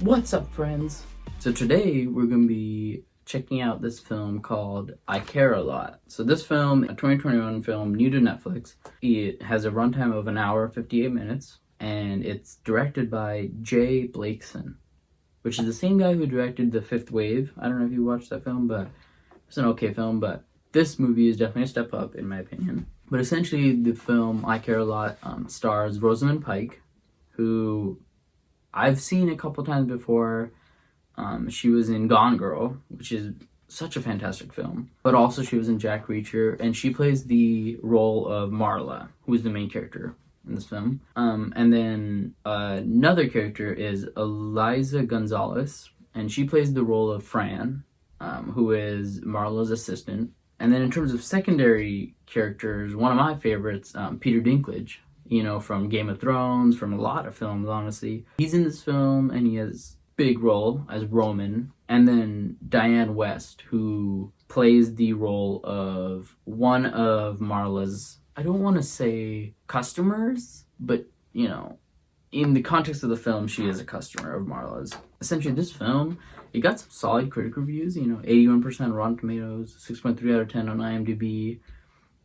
What's up, friends? So today we're going to be checking out this film called I Care a Lot. So this film, a 2021 film new to Netflix, it has a runtime of an hour 58 minutes, and it's directed by Jay Blakeson, which is the same guy who directed The Fifth Wave. I don't know if you watched that film, but it's an okay film, but this movie is definitely a step up in my opinion. But essentially the film I Care a Lot stars Rosamund Pike, who I've seen a couple times before. She was in Gone Girl, which is such a fantastic film. But also she was in Jack Reacher, and she plays the role of Marla, who is the main character in this film. And then another character is Eliza Gonzalez, and she plays the role of Fran, who is Marla's assistant. And then in terms of secondary characters, one of my favorites, Peter Dinklage, you know, from Game of Thrones, from a lot of films, honestly. He's in this film, and he has a big role as Roman. And then Diane West, who plays the role of one of Marla's, I don't want to say customers, but, you know, in the context of the film, she is a customer of Marla's. Essentially, this film, it got some solid critic reviews, you know, 81% Rotten Tomatoes, 6.3 out of 10 on IMDb,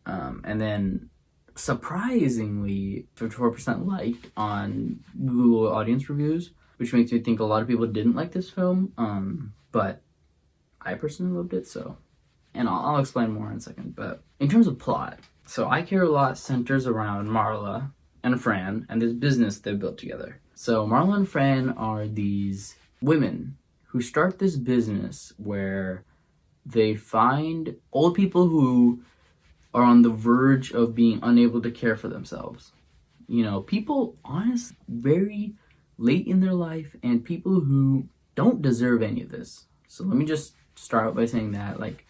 and then surprisingly 54% liked on Google audience reviews, which makes me think a lot of people didn't like this film, but I personally loved it, so, and I'll explain more in a second. But in terms of plot, so I Care a Lot centers around Marla and Fran and this business they've built together. So Marla and Fran are these women who start this business where they find old people who are on the verge of being unable to care for themselves. You know, people, honestly, very late in their life, and people who don't deserve any of this. So let me just start out by saying that, like,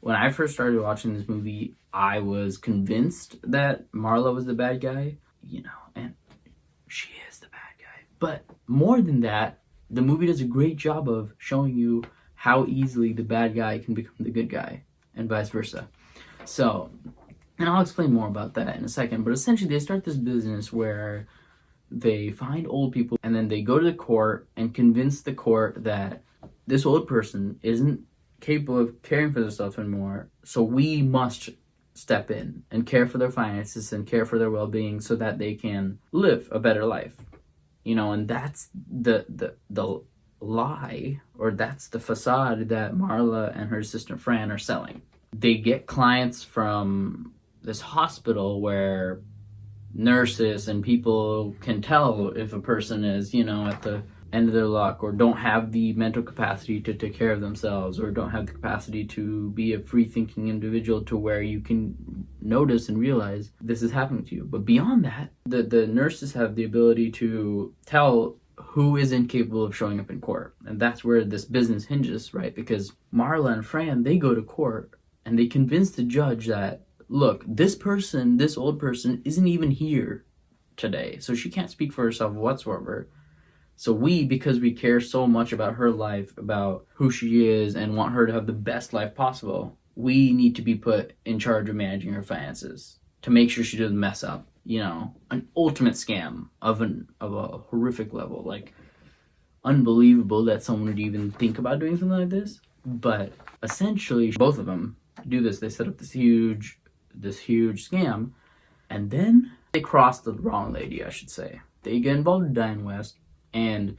when I first started watching this movie, I was convinced that Marla was the bad guy, you know, and she is the bad guy. But more than that, the movie does a great job of showing you how easily the bad guy can become the good guy, and vice versa. So, and I'll explain more about that in a second, but essentially they start this business where they find old people and then they go to the court and convince the court that this old person isn't capable of caring for themselves anymore, so we must step in and care for their finances and care for their well-being so that they can live a better life. You know, and that's the lie, or that's the facade that Marla and her assistant Fran are selling. They get clients from this hospital where nurses and people can tell if a person is, you know, at the end of their luck, or don't have the mental capacity to take care of themselves, or don't have the capacity to be a free-thinking individual to where you can notice and realize this is happening to you. But beyond that, the nurses have the ability to tell who is incapable of showing up in court. And that's where this business hinges, right? Because Marla and Fran, they go to court and they convince the judge that, look, this person, this old person, isn't even here today, so she can't speak for herself whatsoever. So we, because we care so much about her life, about who she is, and want her to have the best life possible, we need to be put in charge of managing her finances to make sure she doesn't mess up. You know, an ultimate scam of a horrific level. Like, unbelievable that someone would even think about doing something like this. But essentially, both of them do this. They set up this huge scam, and then they cross the wrong lady, I should say. They get involved with Diane West, and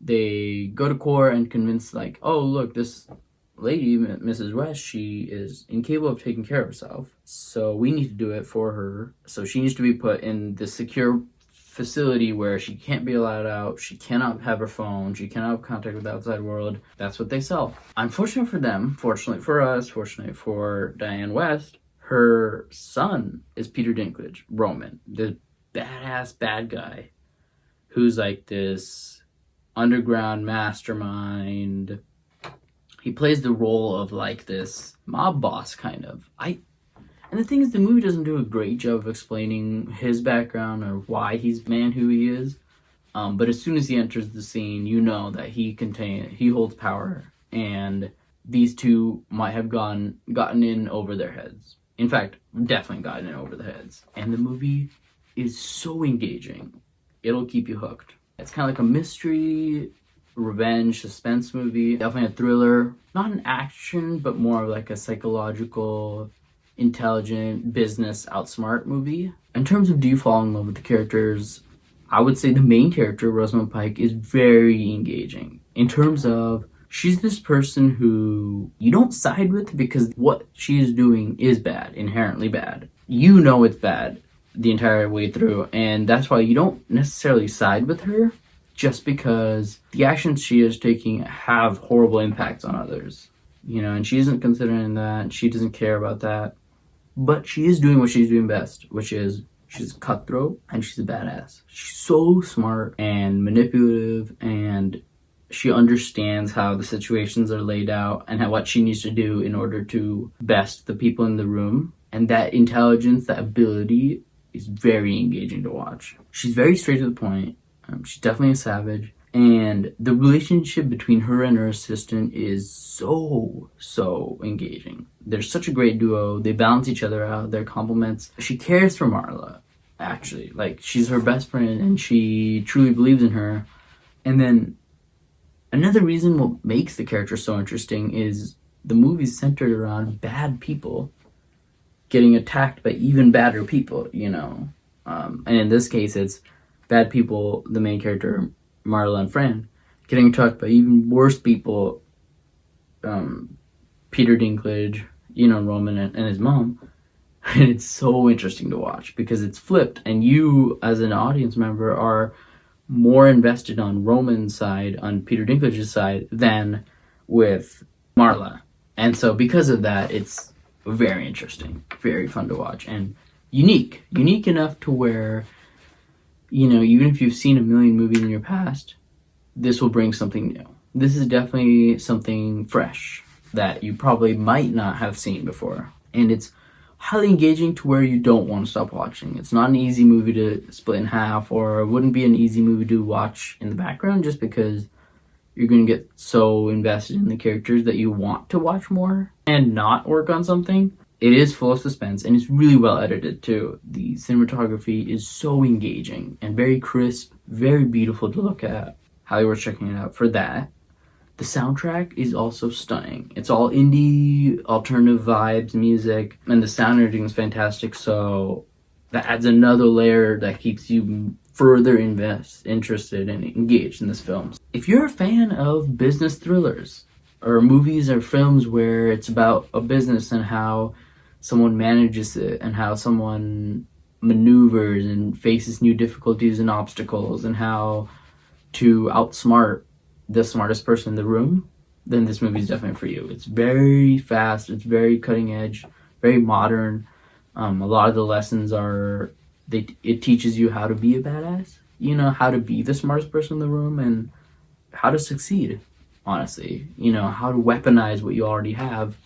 they go to court and convince, like, oh, look, this lady, Mrs. West, she is incapable of taking care of herself, so we need to do it for her. So she needs to be put in this secure facility where she can't be allowed out, she cannot have her phone, she cannot have contact with the outside world. That's what they sell. Unfortunate for them, fortunately for us, fortunately for Diane West, her son is Peter Dinklage, Roman, the badass bad guy who's like this underground mastermind. He plays the role of like this mob boss, kind of. And the thing is, the movie doesn't do a great job of explaining his background or why he's the man who he is. But as soon as he enters the scene, you know that he holds power, and these two might have gotten in over their heads. In fact, definitely gotten in over the heads. And the movie is so engaging. It'll keep you hooked. It's kind of like a mystery revenge suspense movie. Definitely a thriller. Not an action, but more of like a psychological, intelligent, business outsmart movie. In terms of do you fall in love with the characters, I would say the main character, Rosamund Pike, is very engaging. In terms of she's this person who you don't side with because what she's doing is bad, inherently bad. You know it's bad the entire way through, and that's why you don't necessarily side with her just because the actions she is taking have horrible impacts on others. And she isn't considering that, she doesn't care about that. But she is doing what she's doing best, which is she's cutthroat and she's a badass. She's so smart and manipulative, and she understands how the situations are laid out and what she needs to do in order to best the people in the room. And that intelligence, that ability is very engaging to watch. She's very straight to the point. She's definitely a savage. And the relationship between her and her assistant is so engaging. They're such a great duo. They balance each other out. They're compliments. She cares for Marla, actually. Like, she's her best friend and she truly believes in her. And then another reason what makes the character so interesting is the movie's centered around bad people getting attacked by even badder people, And in this case, it's bad people, the main character, Marla and Fran, getting attacked by even worse people, Peter Dinklage, Roman and his mom. And it's so interesting to watch because it's flipped, and you, as an audience member, are more invested on Roman's side, on Peter Dinklage's side, than with Marla. And so because of that, it's very interesting, very fun to watch, and unique enough to where, even if you've seen a million movies in your past, this will bring something new. This is definitely something fresh that you probably might not have seen before. And it's highly engaging to where you don't want to stop watching. It's not an easy movie to split in half, or it wouldn't be an easy movie to watch in the background just because you're going to get so invested in the characters that you want to watch more and not work on something. It is full of suspense, and it's really well edited too. The cinematography is so engaging and very crisp, very beautiful to look at. Highly worth checking it out for that. The soundtrack is also stunning. It's all indie, alternative vibes, music, and the sound editing is fantastic, so that adds another layer that keeps you further interested and engaged in this film. If you're a fan of business thrillers, or movies or films where it's about a business and how someone manages it and how someone maneuvers and faces new difficulties and obstacles and how to outsmart the smartest person in the room, then this movie is definitely for you. It's very fast, it's very cutting edge, very modern. A lot of the lessons are, it teaches you how to be a badass, how to be the smartest person in the room and how to succeed, honestly. How to weaponize what you already have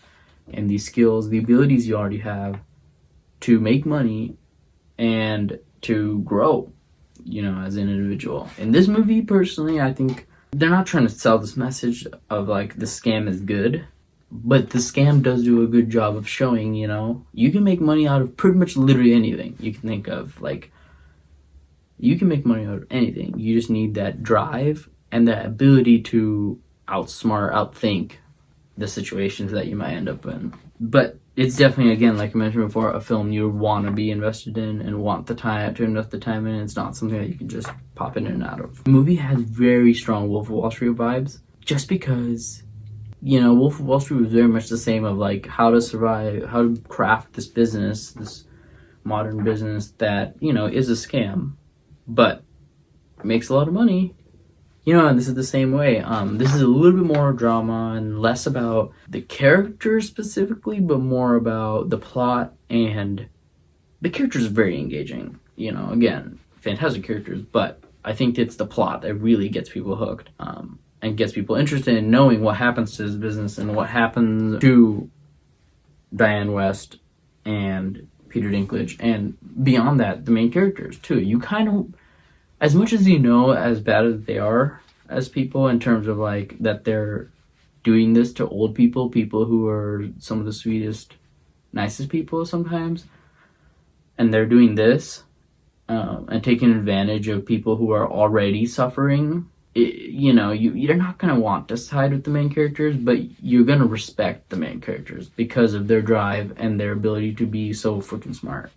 and these skills, the abilities you already have to make money and to grow, as an individual. In this movie, personally, I think they're not trying to sell this message of like the scam is good, but the scam does do a good job of showing, you can make money out of pretty much literally anything you can think of. Like, you can make money out of anything. You just need that drive and that ability to outthink the situations that you might end up in. But it's definitely, again, like I mentioned before, a film you want to be invested in and want the time to invest the time in. It's not something that you can just pop in and out of. The movie has very strong Wolf of Wall Street vibes, just because, Wolf of Wall Street was very much the same of like how to survive, how to craft this business, this modern business that, is a scam, but makes a lot of money. And this is the same way. This is a little bit more drama and less about the characters specifically, but more about the plot, and the characters are very engaging. Again, fantastic characters, but I think it's the plot that really gets people hooked, and gets people interested in knowing what happens to this business and what happens to Diane West and Peter Dinklage, and beyond that, the main characters too. You kind of, as much as as bad as they are as people, in terms of like that they're doing this to old people who are some of the sweetest, nicest people sometimes, and they're doing this and taking advantage of people who are already suffering you're not gonna want to side with the main characters, but you're gonna respect the main characters because of their drive and their ability to be so freaking smart.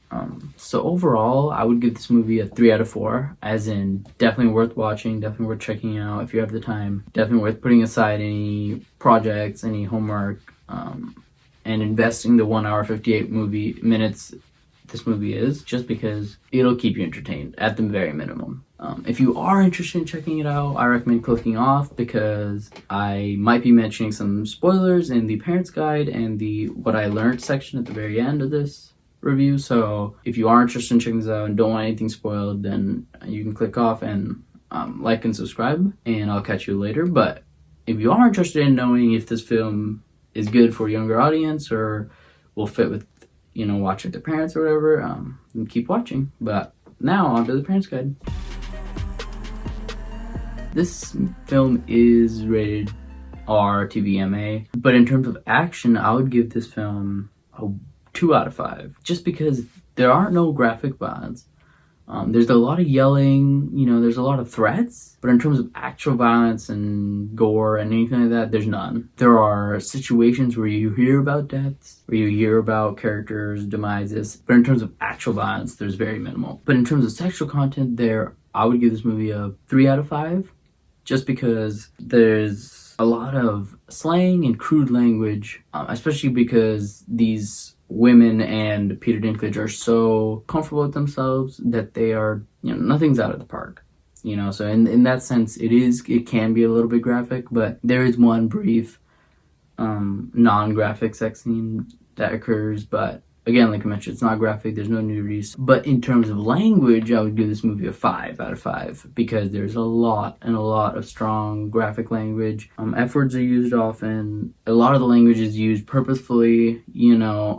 So overall, I would give this movie a 3 out of 4, as in definitely worth watching, definitely worth checking out if you have the time, definitely worth putting aside any projects, any homework, and investing the 1 hour 58 minutes this movie is, just because it'll keep you entertained at the very minimum. If you are interested in checking it out, I recommend clicking off, because I might be mentioning some spoilers in the Parents Guide and the What I Learned section at the very end of this review. So if you are interested in checking this out and don't want anything spoiled, then you can click off and like and subscribe, and I'll catch you later. But if you are interested in knowing if this film is good for a younger audience or will fit with, watch with their parents or whatever, keep watching. But now on to the Parents Guide. This film is rated R TVMA, but in terms of action, I would give this film a 2 out of 5, just because there aren't no graphic violence. There's a lot of yelling, there's a lot of threats, but in terms of actual violence and gore and anything like that, there's none. There are situations where you hear about deaths, where you hear about characters' demises, but in terms of actual violence, there's very minimal. But in terms of sexual content, I would give this movie a 3 out of 5, just because there's a lot of slang and crude language, especially because these women and Peter Dinklage are so comfortable with themselves that they are, nothing's out of the park. So in that sense, it can be a little bit graphic, but there is one brief non-graphic sex scene that occurs, but again, like I mentioned, it's not graphic, there's no nudities. But in terms of language, I would give this movie a 5 out of 5, because there's a lot of strong graphic language. F-words are used often. A lot of the language is used purposefully.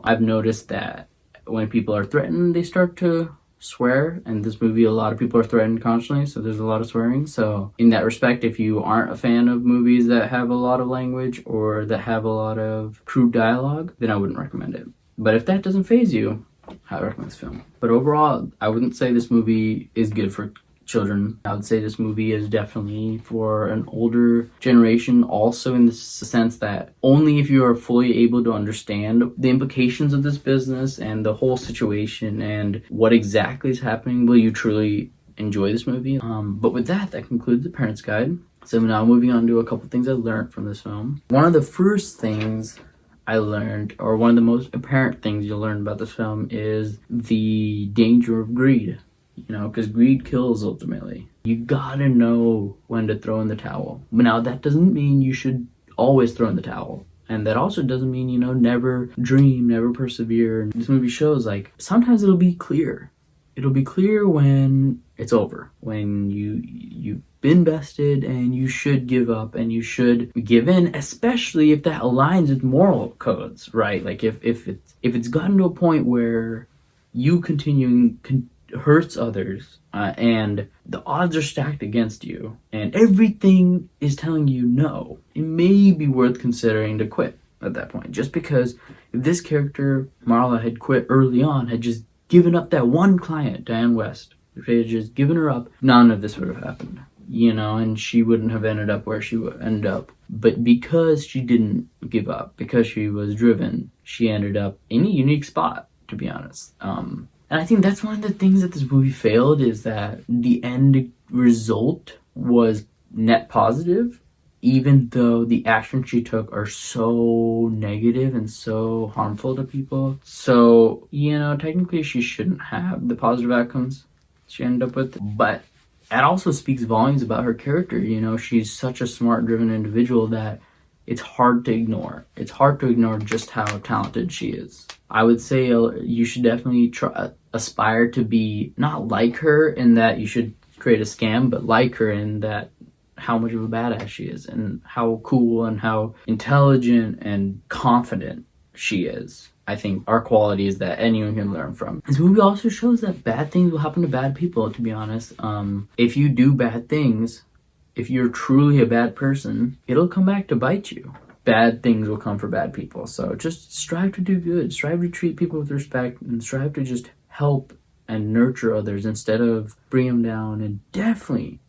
I've noticed that when people are threatened, they start to swear. In this movie, a lot of people are threatened constantly, so there's a lot of swearing. So in that respect, if you aren't a fan of movies that have a lot of language or that have a lot of crude dialogue, then I wouldn't recommend it. But if that doesn't faze you, I recommend this film. But overall, I wouldn't say this movie is good for children. I would say this movie is definitely for an older generation, also in the sense that only if you are fully able to understand the implications of this business and the whole situation and what exactly is happening will you truly enjoy this movie. But with that concludes the Parents Guide. So now moving on to a couple things I learned from this film. One of the first things I learned, or one of the most apparent things you'll learn about this film, is the danger of greed. Because greed kills ultimately. You gotta know when to throw in the towel. But now that doesn't mean you should always throw in the towel. And that also doesn't mean, never dream, never persevere. This movie shows, sometimes it'll be clear. It'll be clear when it's over. When you've been bested and you should give up and you should give in, especially if that aligns with moral codes, right? If it's gotten to a point where you continuing hurts others, and the odds are stacked against you, and everything is telling you no, it may be worth considering to quit at that point. Just because if this character, Marla, had quit early on, had just given up that one client, Diane West, if they had just given her up, none of this would have happened, and she wouldn't have ended up where she would end up. But because she didn't give up, because she was driven, she ended up in a unique spot, to be honest. And I think that's one of the things that this movie failed, is that the end result was net positive, even though the actions she took are so negative and so harmful to people. So, technically she shouldn't have the positive outcomes she ended up with. But that also speaks volumes about her character. She's such a smart, driven individual that it's hard to ignore. It's hard to ignore just how talented she is. I would say you should definitely aspire to be not like her in that you should create a scam, but like her in that how much of a badass she is and how cool and how intelligent and confident she is. I think are qualities that anyone can learn from. This movie also shows that bad things will happen to bad people, to be honest. If you do bad things, if you're truly a bad person, it'll come back to bite you. Bad things will come for bad people. So just strive to do good. Strive to treat people with respect, and strive to just help and nurture others instead of bring them down. And definitely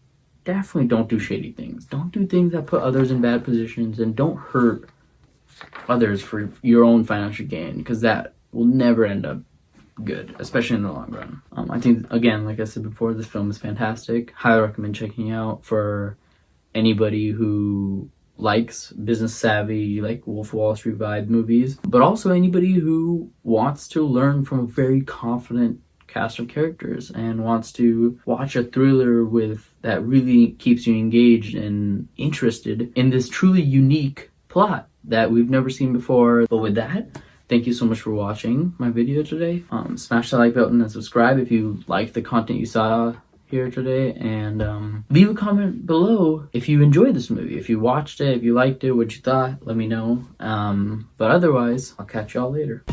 definitely don't do shady things. Don't do things that put others in bad positions, and don't hurt others for your own financial gain, because that will never end up good, especially in the long run. I think, again, like I said before, this film is fantastic. Highly recommend checking out for anybody who likes business savvy, like Wolf of Wall Street vibe movies, but also anybody who wants to learn from a very confident cast of characters and wants to watch a thriller with that really keeps you engaged and interested in this truly unique plot that we've never seen before. But with that, thank you so much for watching my video today. Smash the like button and subscribe if you liked the content you saw here today, and leave a comment below if you enjoyed this movie, if you watched it, if you liked it, what you thought. Let me know. But otherwise, I'll catch y'all later.